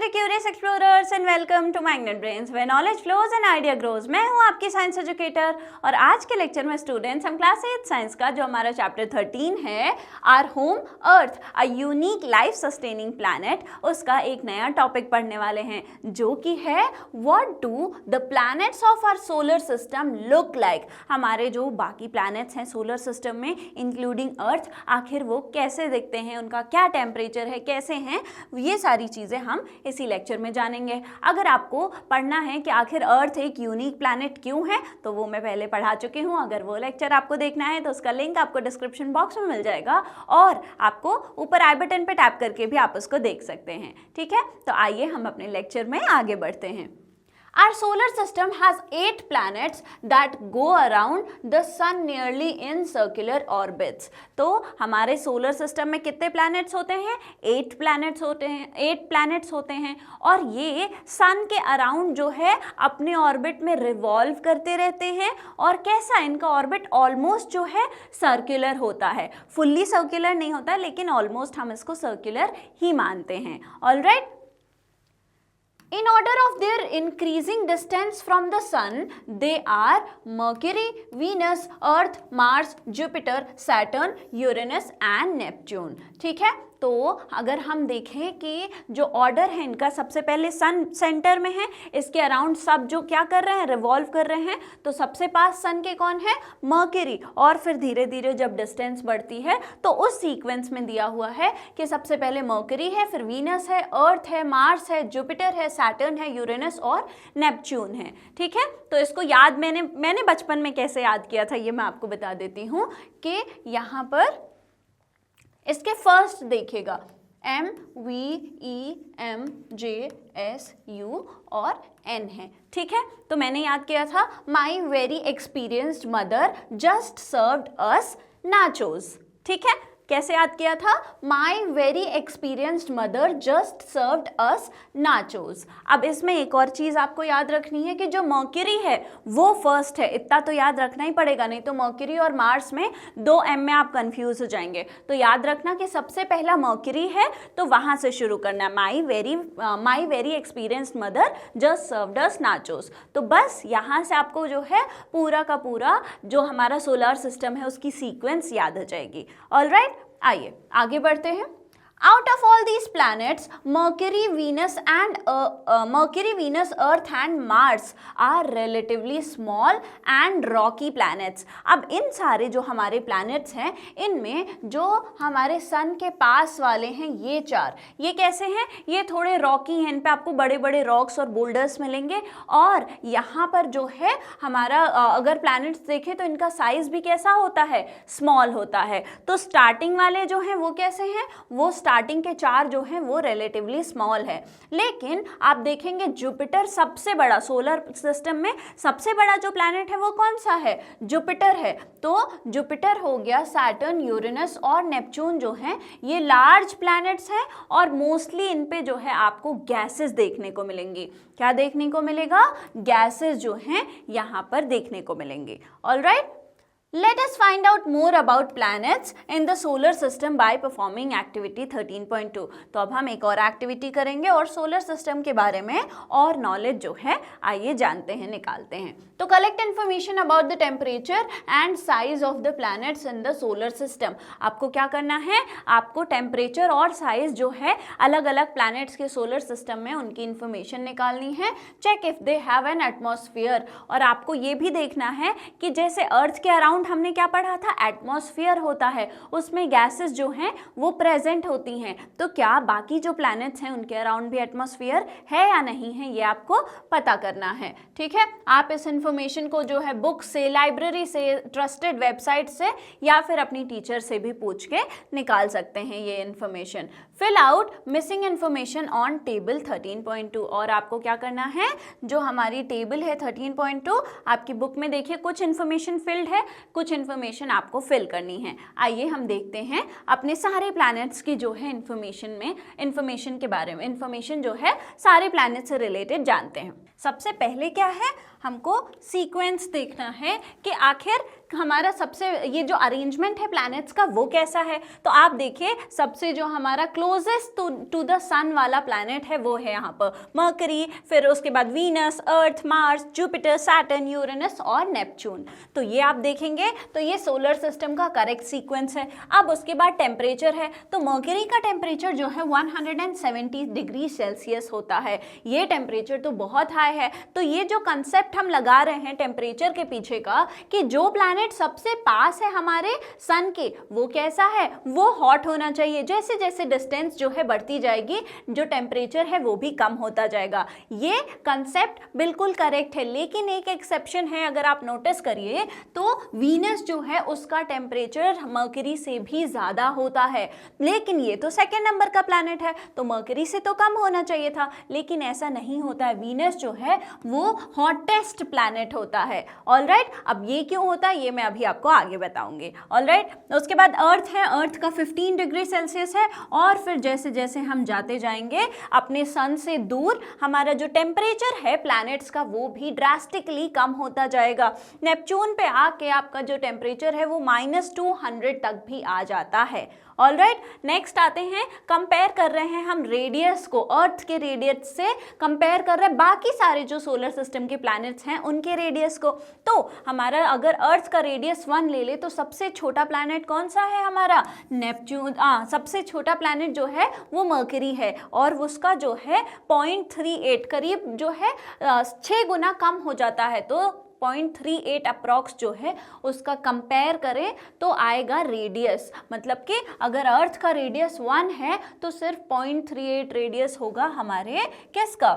मेरे curious explorers and welcome to Magnet Brains where knowledge flows and idea grows. मैं हूं आपकी science educator और आज के लेक्चर में स्टूडेंट्स हम क्लास 8 साइंस का जो हमारा चैप्टर 13 है our home Earth a unique life sustaining planet, उसका एक नया टॉपिक पढ़ने वाले हैं जो कि है what do the planets of our solar system look like. हमारे जो बाकी प्लैनेट्स हैं सोलर सिस्टम में इंक्लूडिंग अर्थ, आखिर वो कैसे दिखते हैं, उनका क्या टेम्परेचर है, कैसे हैं, ये सारी चीज़ें हम इसी लेक्चर में जानेंगे। अगर आपको पढ़ना है कि आखिर अर्थ एक यूनिक प्लैनेट क्यों है तो वो मैं पहले पढ़ा चुकी हूँ। अगर वो लेक्चर आपको देखना है तो उसका लिंक आपको डिस्क्रिप्शन बॉक्स में मिल जाएगा और आपको ऊपर आई बटन पे टैप करके भी आप उसको देख सकते हैं। ठीक है, तो आइए हम अपने लेक्चर में आगे बढ़ते हैं। Our solar system has 8 planets that go around the sun nearly in circular orbits। तो हमारे सोलर सिस्टम में कितने प्लैनेट्स होते हैं? 8 प्लैनेट्स होते हैं और ये सन के अराउंड जो है अपने ऑर्बिट में रिवॉल्व करते रहते हैं। और कैसा इनका ऑर्बिट? ऑलमोस्ट जो है सर्कुलर होता है, फुल्ली सर्कुलर नहीं होता लेकिन ऑलमोस्ट हम इसको सर्कुलर ही मानते हैं। Alright, in order of their increasing distance from the sun, they are Mercury, Venus, Earth, Mars, Jupiter, Saturn, Uranus and Neptune। ठीक है, तो अगर हम देखें कि जो ऑर्डर है इनका, सबसे पहले सन सेंटर में है, इसके अराउंड सब जो क्या कर रहे हैं, रिवॉल्व कर रहे हैं। तो सबसे पास सन के कौन है? मर्क्यूरी। और फिर धीरे धीरे जब डिस्टेंस बढ़ती है तो उस सीक्वेंस में दिया हुआ है कि सबसे पहले मर्क्यूरी है, फिर वीनस है, अर्थ है, मार्स है, जुपिटर है, सैटर्न है, यूरेनस और नेपच्यून है। ठीक है, तो इसको याद मैंने बचपन में कैसे याद किया था ये मैं आपको बता देती हूँ कि यहाँ पर इसके फर्स्ट देखिएगा M V E M J S U और N है। ठीक है, तो मैंने याद किया था my very experienced mother just served us nachos. ठीक है, कैसे याद किया था? My very experienced mother just served us nachos. अब इसमें एक और चीज़ आपको याद रखनी है कि जो मर्क्यूरी है वो फर्स्ट है, इतना तो याद रखना ही पड़ेगा, नहीं तो मर्क्यूरी और मार्स में 2M में आप कंफ्यूज हो जाएंगे। तो याद रखना कि सबसे पहला मर्क्यूरी है तो वहाँ से शुरू करना है, my very experienced mother just served us nachos. तो बस यहाँ से आपको जो है पूरा का पूरा जो हमारा सोलर सिस्टम है उसकी सीक्वेंस याद हो जाएगी। ऑलराइट, आइए आगे बढ़ते हैं। Out of all these planets, Mercury, Venus, Earth and Mars are relatively small and rocky planets। अब इन सारे जो हमारे planets हैं इनमें जो हमारे सन के पास वाले हैं ये 4, ये कैसे हैं? ये थोड़े रॉकी हैं, इन पे आपको बड़े बड़े रॉक्स और बोल्डर्स मिलेंगे। और यहाँ पर जो है हमारा अगर planets देखें तो इनका साइज भी कैसा होता है? स्मॉल होता है। तो स्टार्टिंग वाले जो हैं वो कैसे हैं? वो स्टार्टिंग के 4 जो हैं वो रिलेटिवली स्मॉल है। लेकिन आप देखेंगे जुपिटर सबसे बड़ा, सोलर सिस्टम में सबसे बड़ा जो प्लैनेट है वो कौन सा है? जुपिटर है। तो जुपिटर हो गया, सैटर्न, यूरेनस और नेपच्यून जो हैं ये लार्ज प्लैनेट्स हैं और मोस्टली इन पे जो है आपको गैसेस देखने को मिलेंगी। क्या देखने को मिलेगा? गैसेस जो हैं यहाँ पर देखने को मिलेंगे। Alright, let us find out more about planets in the solar system by performing activity 13.2। तो अब हम एक और एक्टिविटी करेंगे और सोलर सिस्टम के बारे में और नॉलेज जो है आइए जानते हैं, निकालते हैं। तो collect information about the temperature and size of the planets in the solar system. आपको क्या करना है? आपको टेम्परेचर और साइज जो है अलग अलग प्लैनेट्स के सोलर सिस्टम में उनकी इन्फॉर्मेशन निकालनी है। Check if they have an atmosphere. और आपको ये भी देखना है कि जैसे अर्थ के अराउंड हमने क्या पढ़ा था? एटमॉस्फेयर होता है, उसमें गैसेस जो हैं वो प्रेजेंट होती हैं। तो क्या बाकी जो प्लैनेट्स हैं उनके अराउंड भी एटमॉस्फेयर है या नहीं है, ये आपको पता करना है। ठीक है, आप इस इंफॉर्मेशन को जो है बुक से, लाइब्रेरी से, ट्रस्टेड वेबसाइट से या फिर अपनी टीचर से भी पूछ के निकाल सकते हैं ये information. Fill out missing information on table 13.2। और आपको क्या करना है? जो हमारी टेबल है 13.2 आपकी बुक में देखिए कुछ इंफॉर्मेशन फिल्ड है, कुछ इन्फॉर्मेशन आपको फिल करनी है। आइए हम देखते हैं अपने सारे प्लैनेट्स की जो है इन्फॉर्मेशन के बारे में, इन्फॉर्मेशन जो है सारे प्लैनेट से रिलेटेड जानते हैं। सबसे पहले क्या है? हमको सीक्वेंस देखना है कि आखिर हमारा सबसे ये जो अरेंजमेंट है प्लैनेट्स का वो कैसा है, तो आप देखिए सबसे जो हमारा क्लोजेस्ट टू द सन वाला प्लैनेट है वो है यहाँ पर मर्करी, फिर उसके बाद वीनस, अर्थ, मार्स, जुपिटर, सैटर्न, यूरेनस और नेपच्यून। तो ये आप देखेंगे तो ये सोलर सिस्टम का करेक्ट सीक्वेंस है। अब उसके बाद टेम्परेचर है, तो मर्करी का टेम्परेचर जो है 170 डिग्री सेल्सियस होता है। ये टेम्परेचर तो बहुत हाई है। तो ये जो कंसेप्ट हम लगा रहे हैं टेम्परेचर के पीछे का कि जो प्लैनेट सबसे पास है हमारे सन के वो कैसा है, वो हॉट होना चाहिए। जैसे जैसे डिस्टेंस जो है बढ़ती जाएगी जो टेम्परेचर है वो भी कम होता जाएगा। ये कंसेप्ट बिल्कुल करेक्ट है, लेकिन एक एक्सेप्शन है, अगर आप नोटिस करिए तो वीनस जो है उसका टेम्परेचर मर्करी से भी ज़्यादा होता है। लेकिन ये तो सेकेंड नंबर का प्लैनेट है तो मर्करी से तो कम होना चाहिए था, लेकिन ऐसा नहीं होता है। वीनस जो है वो हॉटेस्ट प्लैनेट होता है। ऑलराइट, अब ये क्यों होता है ये मैं अभी आपको आगे बताऊंगी। ऑलराइट, उसके बाद अर्थ है, अर्थ का 15 डिग्री सेल्सियस है। और फिर जैसे जैसे हम जाते जाएंगे अपने सन से दूर हमारा जो टेम्परेचर है प्लैनेट्स का वो भी ड्रास्टिकली कम होता जाएगा। नेपच्यून पे आके आपका जो टेम्परेचर है वो -200 तक भी आ जाता है। ऑलराइट, नेक्स्ट आते हैं, कंपेयर कर रहे हैं हम रेडियस को, अर्थ के रेडियस से कंपेयर कर रहे हैं बाकी सारे जो सोलर सिस्टम के प्लैनेट्स हैं उनके रेडियस को। तो हमारा अगर अर्थ का रेडियस 1 ले ले तो सबसे छोटा प्लैनेट कौन सा है हमारा, नेपच्यून। सबसे छोटा प्लैनेट जो है वो मर्करी है और उसका जो है 0.38 करीब जो है 6 गुना कम हो जाता है। तो 0.38 अप्रॉक्स जो है उसका कंपेयर करें तो आएगा रेडियस, मतलब कि अगर अर्थ का रेडियस 1 है तो सिर्फ 0.38 रेडियस होगा हमारे किसका,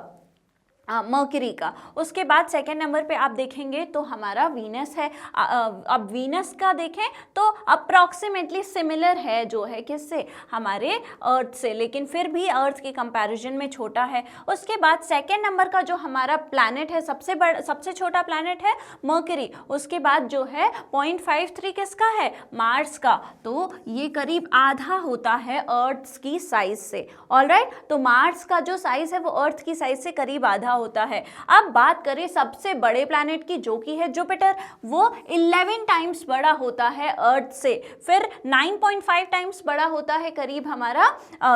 मर्करी का। उसके बाद सेकेंड नंबर पे आप देखेंगे तो हमारा वीनस है। अब वीनस का देखें तो अप्रॉक्सीमेटली सिमिलर है जो है किससे, हमारे अर्थ से, लेकिन फिर भी अर्थ के कंपैरिजन में छोटा है। उसके बाद सेकेंड नंबर का जो हमारा प्लैनेट है सबसे छोटा प्लैनेट है मर्करी। उसके बाद जो है 0.53 किसका है, मार्स का। तो ये करीब आधा होता है अर्थ की साइज से। ऑलराइट, तो मार्स का जो साइज है वो अर्थ की साइज से करीब आधा होता है। अब बात करें सबसे बड़े प्लैनेट की जो कि है जुपिटर, वो 11 टाइम्स बड़ा होता है अर्थ से। फिर 9.5 टाइम्स बड़ा होता है करीब हमारा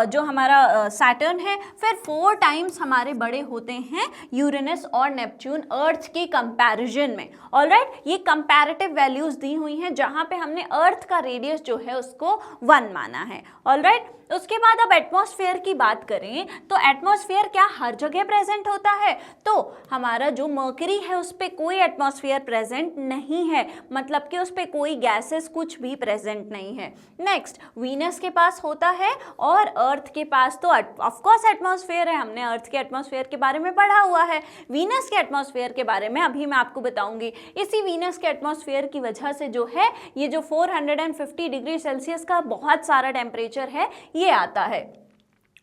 जो हमारा सैटर्न है। फिर 4 टाइम्स हमारे बड़े होते हैं यूरेनस और नेपच्यून अर्थ के कंपैरिजन में। ऑलराइट, ये कंपैरेटिव वैल्यूज दी हुई हैं जहां पे हमने अर्थ का रेडियस जो है उसको 1 माना है। ऑलराइट, उसके बाद अब एटमॉस्फेयर की बात करें तो एटमॉस्फेयर क्या हर जगह प्रेजेंट होता है, तो हमारा जो मर्करी है उस पर कोई एटमॉस्फेयर प्रेजेंट नहीं है, मतलब कि उस पर कोई गैसेस कुछ भी प्रेजेंट नहीं है। नेक्स्ट, वीनस के पास होता है और अर्थ के पास तो ऑफ कोर्स एटमॉस्फेयर है, हमने अर्थ के एटमॉस्फेयर के बारे में पढ़ा हुआ है। वीनस के एटमॉस्फेयर के बारे में अभी मैं आपको बताऊंगी। इसी वीनस के एटमॉस्फेयर की वजह से जो है ये जो 450 डिग्री सेल्सियस का बहुत सारा टेम्परेचर है ये आता है।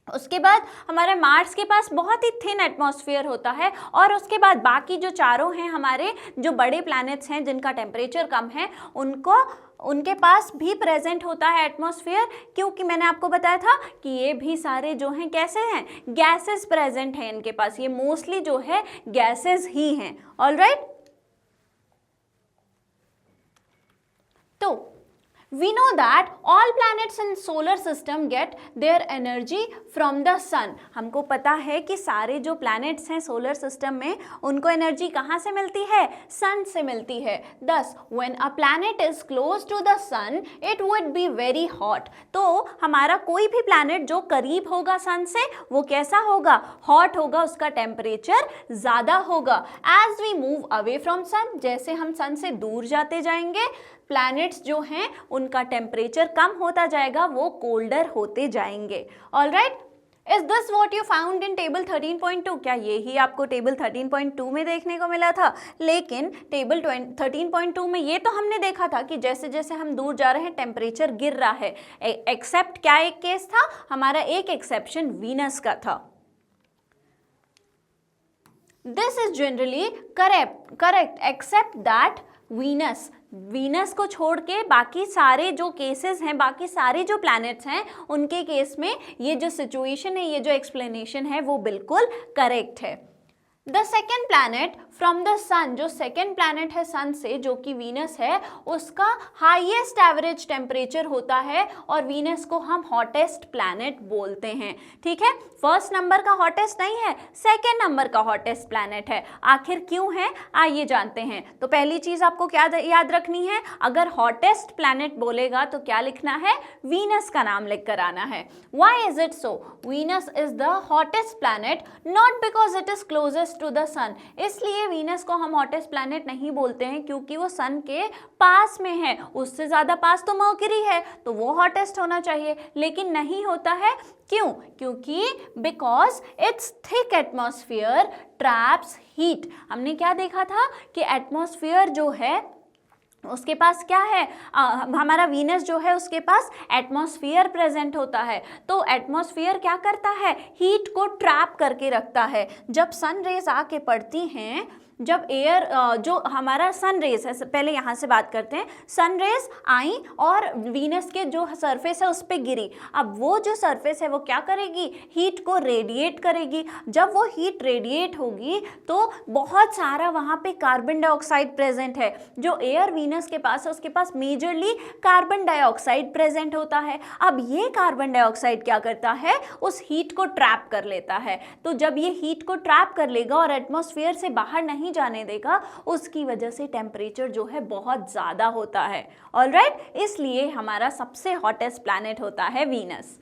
उसके बाद हमारे मार्स के पास बहुत ही थिन एटमॉस्फेयर होता है। और उसके बाद बाकी जो चारों हैं हमारे जो बड़े प्लैनेट्स हैं जिनका टेम्परेचर कम है उनके पास भी प्रेजेंट होता है एटमॉस्फेयर, क्योंकि मैंने आपको बताया था कि ये भी सारे जो हैं कैसे हैं, गैसेस प्रेजेंट हैं इनके पास, ये मोस्टली जो है गैसेस ही हैं। ऑलराइट, तो we know that all planets in solar system get their energy from the sun। हमको पता है कि सारे जो planets हैं सोलर सिस्टम में उनको एनर्जी कहाँ से मिलती है, सन से मिलती है। Thus, when a planet is close to the sun, it would be very hot। तो हमारा कोई भी planet जो करीब होगा सन से वो कैसा होगा, हॉट होगा, उसका टेम्परेचर ज़्यादा होगा। As we move away from sun, जैसे हम सन से दूर जाते जाएंगे प्लैनेट्स जो हैं उनका टेम्परेचर कम होता जाएगा, वो कोल्डर होते जाएंगे। Alright, is this what you found in table 13.2? क्या यही आपको टेबल 13.2 में देखने को मिला था? लेकिन टेबल 13.2 में ये तो हमने देखा था कि जैसे जैसे हम दूर जा रहे हैं टेम्परेचर गिर रहा है। एक्सेप्ट क्या एक केस था हमारा, एक एक्सेप्शन वीनस का था। This is generally correct except that Venus को छोड़ के बाकी सारे जो केसेस हैं, बाकी सारे जो प्लैनेट्स हैं उनके केस में ये जो सिचुएशन है, ये जो एक्सप्लेनेशन है वो बिल्कुल करेक्ट है। The second planet from the sun, जो सेकेंड प्लैनेट है सन से, जो कि वीनस है, उसका हाईएस्ट एवरेज टेम्परेचर होता है और वीनस को हम हॉटेस्ट प्लैनेट बोलते हैं। ठीक है, फर्स्ट नंबर का हॉटेस्ट नहीं है, सेकेंड नंबर का हॉटेस्ट प्लैनेट है। आखिर क्यों है, आइए जानते हैं। तो पहली चीज आपको क्या याद रखनी है, अगर हॉटेस्ट प्लैनेट बोलेगा तो क्या लिखना है, वीनस का नाम लिख कर आना है। Why is it so, Venus is the hottest planet not because it is closest to the sun. इसलिए वीनस को हम हॉटेस्ट प्लैनेट नहीं बोलते हैं क्योंकि वो सन के पास में है, उससे ज्यादा पास तो मर्क्यूरी है, तो वो हॉटेस्ट होना चाहिए, लेकिन नहीं होता है। क्यों, क्योंकि because it's thick atmosphere traps heat. हमने क्या देखा था कि एटमॉस्फेयर जो है उसके पास क्या है, हमारा वीनस जो है उसके पास एटमॉस्फेयर प्रेजेंट होता है। तो एटमॉस्फेयर क्या करता है, हीट को ट्रैप करके रखता है। जब सन रेज आके पड़ती हैं, जब एयर जो हमारा सन रेज है, पहले यहाँ से बात करते हैं, सन रेज आई और वीनस के जो सरफेस है उस पर गिरी। अब वो जो सरफेस है वो क्या करेगी, हीट को रेडिएट करेगी। जब वो हीट रेडिएट होगी तो बहुत सारा वहाँ पे कार्बन डाइऑक्साइड प्रेजेंट है। जो एयर वीनस के पास है उसके पास मेजरली कार्बन डाइऑक्साइड प्रेजेंट होता है। अब ये कार्बन डाइऑक्साइड क्या करता है, उस हीट को ट्रैप कर लेता है। तो जब ये हीट को ट्रैप कर लेगा और एटमॉस्फेयर से बाहर नहीं जाने देगा, उसकी वजह से टेम्परेचर जो है बहुत ज्यादा होता है। ऑलराइट, इसलिए हमारा सबसे हॉटेस्ट प्लैनेट होता है Venus.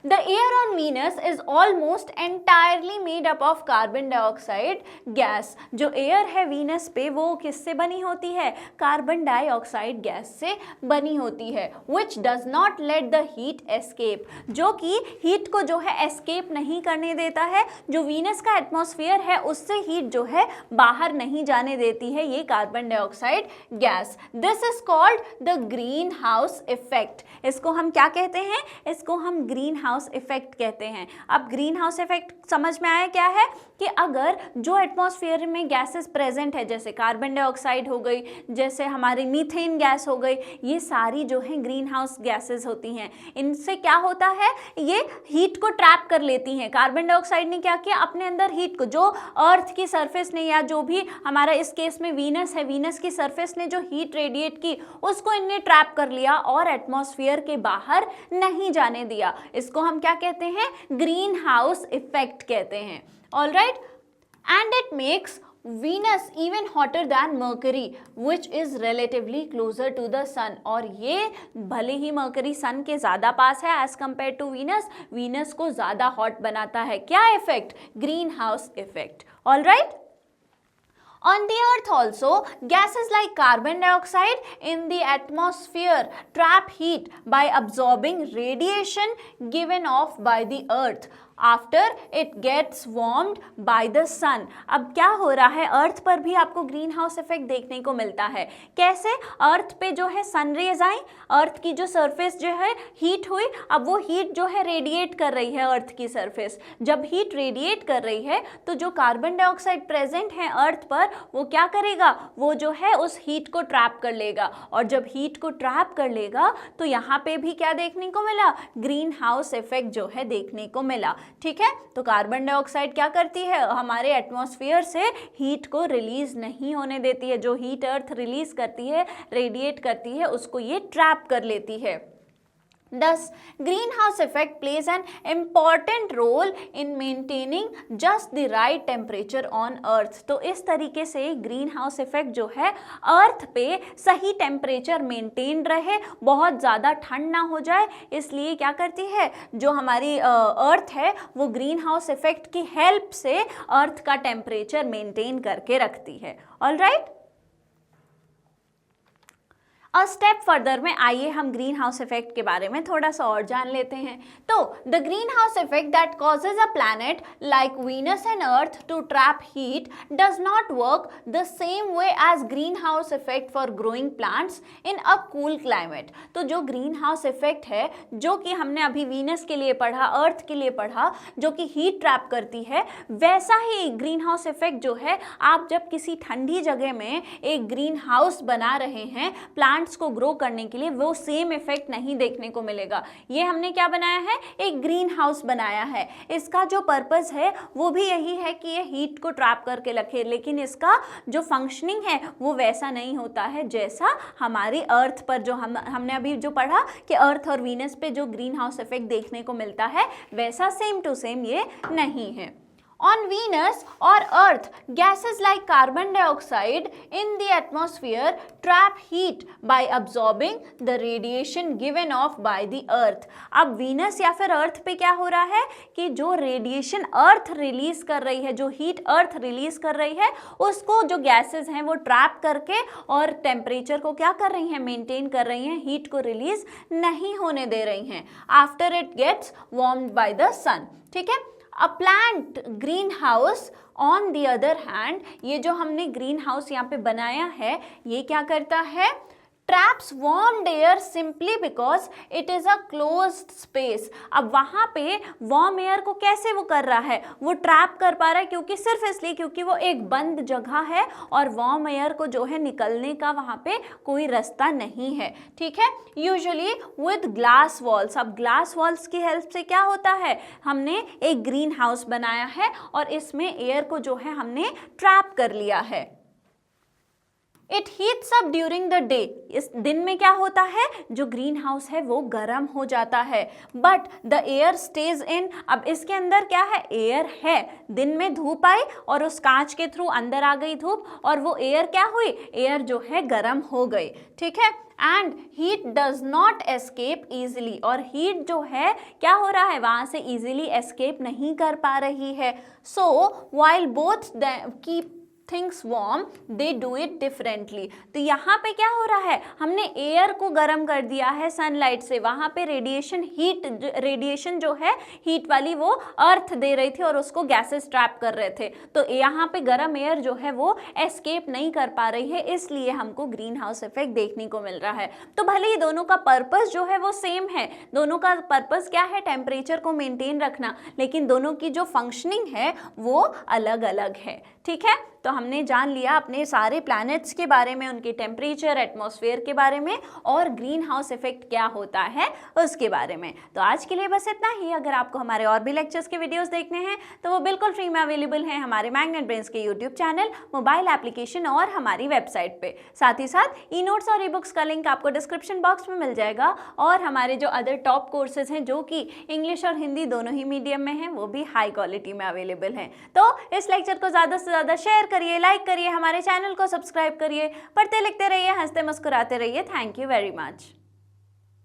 The air on Venus is almost entirely made up of carbon dioxide gas। जो एयर है वीनस पे वो किससे बनी होती है, कार्बन डाइऑक्साइड गैस से बनी होती है। Which does not let the heat escape, जो कि हीट को जो है एस्केप नहीं करने देता है। जो वीनस का एटमॉस्फेयर है उससे हीट जो है बाहर नहीं जाने देती है ये carbon dioxide gas. This is called the greenhouse effect. इसको हम क्या कहते हैं, इसको हम ग्रीन हाउस इफेक्ट कहते हैं। अब ग्रीन हाउस इफेक्ट समझ में आया क्या है, कि अगर जो एटमॉस्फेयर में गैसेस प्रेजेंट है, जैसे कार्बन डाइऑक्साइड हो गई, जैसे हमारी मीथेन गैस हो गई, ये सारी जो है ग्रीन हाउस गैसेस होती हैं। इनसे क्या होता है, ये हीट को ट्रैप कर लेती हैं। कार्बन डाइऑक्साइड ने क्या किया, अपने अंदर हीट को, जो अर्थ की सरफेस ने, या जो भी हमारा इस केस में वीनस है, वीनस की सरफेस ने जो हीट रेडिएट की उसको इनने ट्रैप कर लिया और एटमॉस्फेयर के बाहर नहीं जाने दिया। इसको हम क्या कहते हैं, ग्रीन हाउस इफेक्ट कहते हैं। Alright, and it makes Venus even hotter than Mercury, which is relatively closer to the sun। और ये भले ही मर्करी सन के ज़्यादा पास है as compared to Venus, Venus को ज़्यादा हॉट बनाता है। क्या effect, greenhouse effect. Alright, on the earth also, gases like carbon dioxide in the atmosphere trap heat by absorbing radiation given off by the earth after it gets warmed by the sun। अब क्या हो रहा है, अर्थ पर भी आपको green house effect देखने को मिलता है। कैसे, अर्थ पे जो है सन रेज आई, अर्थ की जो सरफेस जो है हीट हुई, अब वो हीट जो है रेडिएट कर रही है अर्थ की सरफेस। जब हीट रेडिएट कर रही है तो जो कार्बन डाइऑक्साइड प्रेजेंट है अर्थ पर, वो क्या करेगा, वो जो है उस हीट को ट्रैप कर लेगा। और जब हीट को ट्रैप कर लेगा तो यहाँ पे भी क्या देखने को मिला, ग्रीन हाउस इफेक्ट जो है देखने को मिला। ठीक है, तो कार्बन डाइऑक्साइड क्या करती है, हमारे एटमॉस्फेयर से हीट को रिलीज नहीं होने देती है। जो हीट अर्थ रिलीज करती है, रेडिएट करती है, उसको ये ट्रैप कर लेती है। Thus, greenhouse effect plays an important role in maintaining just the right temperature on Earth। तो इस तरीके से ग्रीन हाउस इफेक्ट जो है अर्थ पे सही टेम्परेचर मेंटेन रहे, बहुत ज़्यादा ठंड ना हो जाए, इसलिए क्या करती है, जो हमारी अर्थ है वो ग्रीन हाउस इफेक्ट की हेल्प से अर्थ का टेम्परेचर मेंटेन करके रखती है। ऑलराइट, स्टेप फर्दर में आइए हम ग्रीन हाउस इफेक्ट के बारे में थोड़ा सा और जान लेते हैं। तो the greenhouse effect that causes a planet like Venus and Earth to trap heat does not work the same way as greenhouse effect for growing plants in a cool climate. तो जो green house effect है, जो कि हमने अभी Venus के लिए पढ़ा, अर्थ के लिए पढ़ा, जो कि हीट ट्रैप करती है, वैसा ही ग्रीन हाउस इफेक्ट जो है, आप जब किसी ठंडी जगह में एक ग्रीन हाउस बना रहे हैं प्लांट प्लांट्स को ग्रो करने के लिए वो सेम इफेक्ट नहीं देखने को मिलेगा। ये हमने क्या बनाया है, एक ग्रीन हाउस बनाया है। इसका जो पर्पस है वो भी यही है कि ये हीट को ट्रैप करके रखे, लेकिन इसका जो फंक्शनिंग है वो वैसा नहीं होता है जैसा हमारी अर्थ पर जो हमने अभी जो पढ़ा कि अर्थ और वीनस पे जो ग्रीन हाउस इफेक्ट देखने को मिलता है वैसा सेम टू सेम ये नहीं है। On Venus or Earth, gases like carbon dioxide in the atmosphere trap heat by absorbing the radiation given off by the Earth. अब Venus या फिर Earth पे क्या हो रहा है कि जो रेडिएशन Earth रिलीज कर रही है, जो हीट Earth रिलीज कर रही है, उसको जो गैसेस हैं वो ट्रैप करके और टेम्परेचर को क्या कर रही हैं, मेंटेन कर रही हैं, हीट को रिलीज नहीं होने दे रही हैं after it gets warmed by the sun. ठीक है। A plant greenhouse on the other hand, ये जो हमने ग्रीन हाउस यहाँ पे बनाया है ये क्या करता है, traps warmed air simply because it is a closed space। अब वहाँ पे warm air को कैसे वो कर रहा है, वो ट्रैप कर पा रहा है क्योंकि सिर्फ इसलिए क्योंकि वो एक बंद जगह है और warm air को जो है निकलने का वहाँ पे कोई रास्ता नहीं है। ठीक है। यूजुअली विद ग्लास वॉल्स, अब ग्लास वॉल्स की हेल्प से क्या होता है, हमने एक ग्रीन हाउस बनाया है और इसमें एयर को जो है हमने ट्रैप कर लिया है। It heats up during the day, इस दिन में क्या होता है, जो ग्रीन हाउस है वो गर्म हो जाता है, बट द एयर स्टेज इन। अब इसके अंदर क्या है, एयर है, दिन में धूप आई और उस कांच के थ्रू अंदर आ गई धूप और वो एयर क्या हुई, एयर जो है गर्म हो गई। ठीक है। And heat does not escape easily, और हीट जो है क्या हो रहा है, वहाँ से ईजिली एस्केप नहीं कर पा रही है। So while both keep things warm they do it differently. तो यहाँ पे क्या हो रहा है, हमने एयर को गर्म कर दिया है सनलाइट से, वहाँ पे रेडिएशन जो है हीट वाली वो अर्थ दे रही थी और उसको गैसेस ट्रैप कर रहे थे। तो यहाँ पे गर्म एयर जो है वो एस्केप नहीं कर पा रही है, इसलिए हमको ग्रीन हाउस इफेक्ट देखने को मिल रहा है। तो भले ही दोनों का पर्पस जो है वो सेम है, दोनों का पर्पस क्या है, टेम्परेचर को मेंटेन रखना, लेकिन दोनों की जो फंक्शनिंग है वो अलग अलग है। ठीक है। तो हमने जान लिया अपने सारे प्लैनेट्स के बारे में, उनके टेम्परेचर, एटमॉस्फेयर के बारे में और ग्रीन हाउस इफेक्ट क्या होता है उसके बारे में। तो आज के लिए बस इतना ही। अगर आपको हमारे और भी लेक्चर्स के वीडियोस देखने हैं तो वो बिल्कुल फ्री में अवेलेबल हैं हमारे मैग्नेट ब्रेन्स के यूट्यूब चैनल, मोबाइल एप्लीकेशन और हमारी वेबसाइट पे। साथ ही साथ ई नोट्स और ई बुक्स का लिंक आपको डिस्क्रिप्शन बॉक्स में मिल जाएगा और हमारे जो अदर टॉप कोर्सेज हैं जो कि इंग्लिश और हिंदी दोनों ही मीडियम में हैं वो भी हाई क्वालिटी में अवेलेबल हैं। तो इस लेक्चर को ज़्यादा से ज़्यादा शेयर करिए, लाइक करिए, हमारे चैनल को सब्सक्राइब करिए, पढ़ते लिखते रहिए, हंसते मुस्कुराते रहिए। Thank you very much.